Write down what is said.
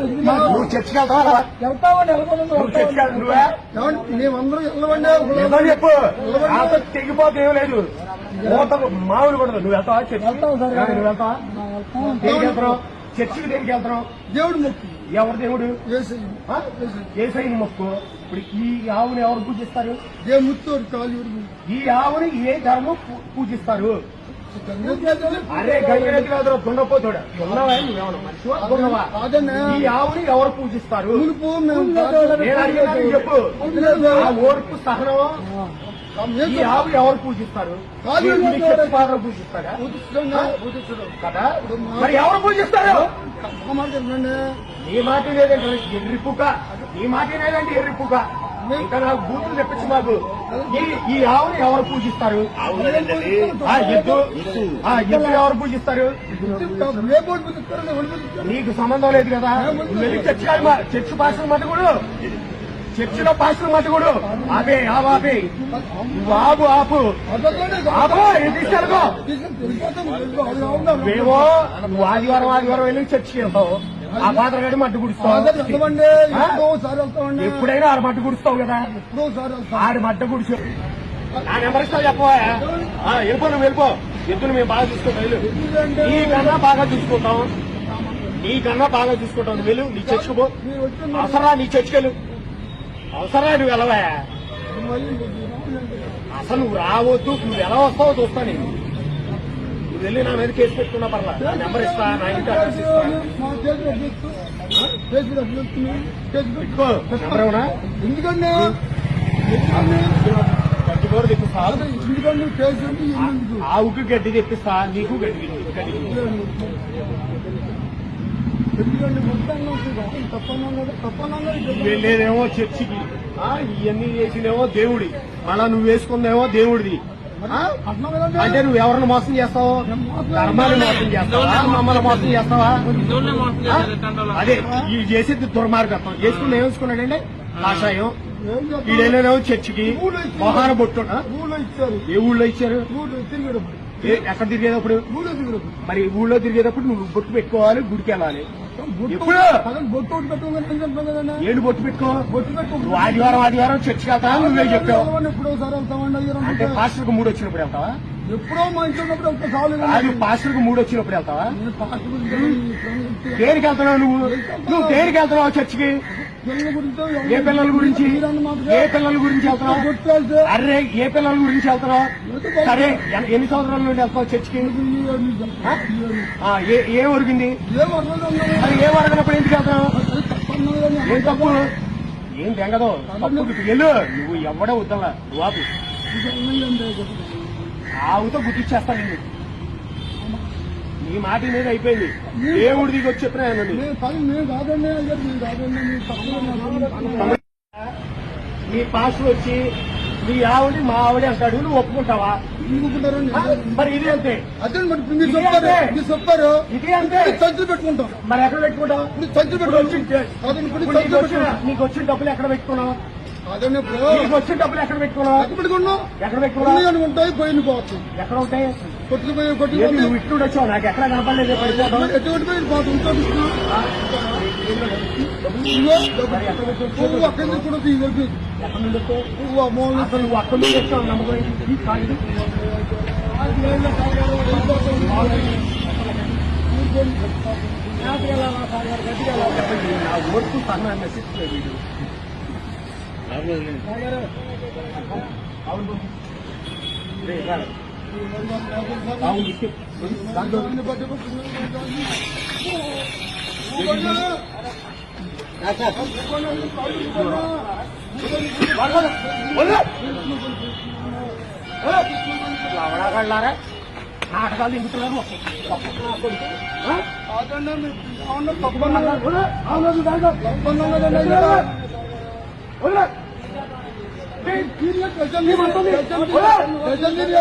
నువ్వు చర్చికి వెళ్తావా? మేమందరం వెళ్ళవండి. చెప్పు తెగిపోతే ఏం లేదు, మామూలు కూడా. నువ్వు వెళ్తావా చర్చికి? నువ్వు వెళ్తావా? దేనికి వెళ్తున్నావు చర్చికి? దేనికి వెళ్తున్నావు? దేవుడు మొక్కు. ఎవరు దేవుడు? ఏసైని మొక్కు. ఇప్పుడు ఈ ఆవుని ఎవరు పూజిస్తారు? ఈ ఆవుని ఏ ధర్మం పూజిస్తారు? అరే గంగరెడ్డి కాదు, దున్నపోతాడు. దున్నవా? నువ్వేమన్నా మనిషివా? దున్నవా? ఈ ఆవుని ఎవరు పూజిస్తారు? నేను అడిగినా చెప్పు. ఆ ఓర్పు సహనం ఈ ఆవు ఎవరు పూజిస్తారు? పాత్ర పూజిస్తారా కదా? మరి ఎవరు పూజిస్తారు? నీ మాట లేదంటే ఎర్రిపుక, నీ మాట లేదంటే ఎర్రిపుక. ఇంకా నాకు బూతులు తెప్పించి మాకు. ఈ ఆవుని ఎవరు పూజిస్తారు? ఎద్దు ఎవరు పూజిస్తారు? నీకు సంబంధం లేదు కదా. వెళ్ళి చర్చి భాషల మాట కూడా, చర్చిలో భాషల మాట కూడా ఆపే ఆపే. నువ్వు ఆపు ఆపు ఆపు. తీసుకెళ్ళకో. నువ్వేమో నువ్వు ఆదివారం వెళ్ళి చర్చికి వెళ్తావు. ఆ పాత్ర గడి మట్టు గుడుస్తావు. ఎప్పుడైనా ఆడ మట్టు గుడుస్తావు కదా. ఆడి మట్టు గుడిచు. నా నెంబర్ ఇస్తావు చెప్పవా? వెళ్ళిపో, నువ్వు వెళ్ళిపో. ఎద్దులు మేము బాగా చూసుకుంటాం. నీకన్నా బాగా చూసుకుంటాం. నువ్వు వెళ్ళు. నీ చర్చికి పో. అవసరా నీ చర్చికి వెళ్ళు. అవసరా నువ్వు వెళ్ళవా? అసలు నువ్వు రావద్దు. నువ్వు ఎలా వస్తావో చూస్తా నేను. నువ్వు వెళ్ళి నా మీద కేసు పెట్టుకున్నా పర్లా. నా నెంబర్ ఇస్తా, నా ఇంటి అడ్రస్ ఇస్తా. పెట్టుకో. నెంబర్ ఏమన్నా? ఎందుకండి గడ్డి కూడా తెప్పిస్తా. ఆవుకి గడ్డి తెప్పిస్తా, నీకు గడ్డి. వెళ్ళేదేమో చర్చికి, ఇవన్నీ చేసినేమో దేవుడి, మళ్ళా నువ్వు వేసుకుందేమో దేవుడిది. అంటే నువ్వు ఎవరిని మోసం చేస్తావు? ధర్మాన్ని మోసం చేస్తావా? మమ్మల్ని మోసం చేస్తావా? అదే ఈ చేసేది దుర్మార్గత్వం. చేసుకుని ఏమేసుకున్నాడండి? కాషాయం. ఈడేనేమో చర్చికి మొహాన బొట్టు. ఏ ఊళ్ళో ఇచ్చారు? ఎక్కడ తిరిగేటప్పుడు? మరి ఊళ్ళో తిరిగేటప్పుడు నువ్వు బొట్టు పెట్టుకోవాలి, గుడికి వెళ్ళాలి. ఎప్పుడు ఏడు బొట్టు పెట్టుకో. నువ్వు ఆదివారం చర్చికి వెళ్తావా? నువ్వే చెప్పావు. అంటే పాస్టర్కు 3 వచ్చినప్పుడు వెళ్తావా? ఎప్పుడో మా ఇంట్లో ఉన్నప్పుడు వెళ్తా. అది పాస్టర్కు 3 వచ్చినప్పుడు వెళ్తావా? దేనికి వెళ్తున్నావు నువ్వు? దేనికి వెళ్తున్నావు చర్చికి? ఏ పిల్లల గురించి వెళ్తున్నావు? అరే ఏ పిల్లల గురించి వెళ్తున్నావు? సరే ఎన్ని సంవత్సరాల నుండి వెళ్తావు చర్చికి? ఏం ఒరిగింది? మరి ఏం ఒరగనప్పుడు ఎందుకు వెళ్తున్నావు? ఏం తప్పు? ఏం తెంగదో తప్పు. వెళ్ళు. నువ్వు ఎవడో వద్దలా బాబు. ఆవుతో గుర్తిచ్చేస్తా నిన్ను. నీ మాట మీద అయిపోయింది. దేవుడి దిగి వచ్చి చెప్పినా నీ పాస్టర్ వచ్చి నీ ఆవిడ మా ఆవిడ అంటాడు. నువ్వు ఒప్పుకుంటావా? మరి ఇది అంతే. చెప్పారు ఇది అంతే. సంచులు పెట్టుకుంటాం. మరి ఎక్కడ పెట్టుకుంటావు? సంచులు నీకు వచ్చిన డబ్బులు ఎక్కడ పెట్టుకున్నావు? నీకు వచ్చిన డబ్బులు ఎక్కడ పెట్టుకున్నావు? ఎక్కడ పెట్టుకున్నావు? ఉంటాయి, పోయిన పోవచ్చు. ఎక్కడ ఉంటాయి? కొట్టుకుపోయి నువ్వు ఇట్లు వచ్చావు. నాకు ఎక్కడ కనపడలేదు. ఎటువంటి పోయి పోతుంది. అక్కడి నుంచి కూడా తీసుకెళ్ళి ఎక్కడ నుండి అసలు నువ్వు అక్కడి నుంచి వచ్చావు. నమ్మకం నా ఓర్పు సహనా మెసేజ్ వీడు. అవును లవడగళ్ళారా నాటకాలు దిగుతున్నారు. ప్రజల్ని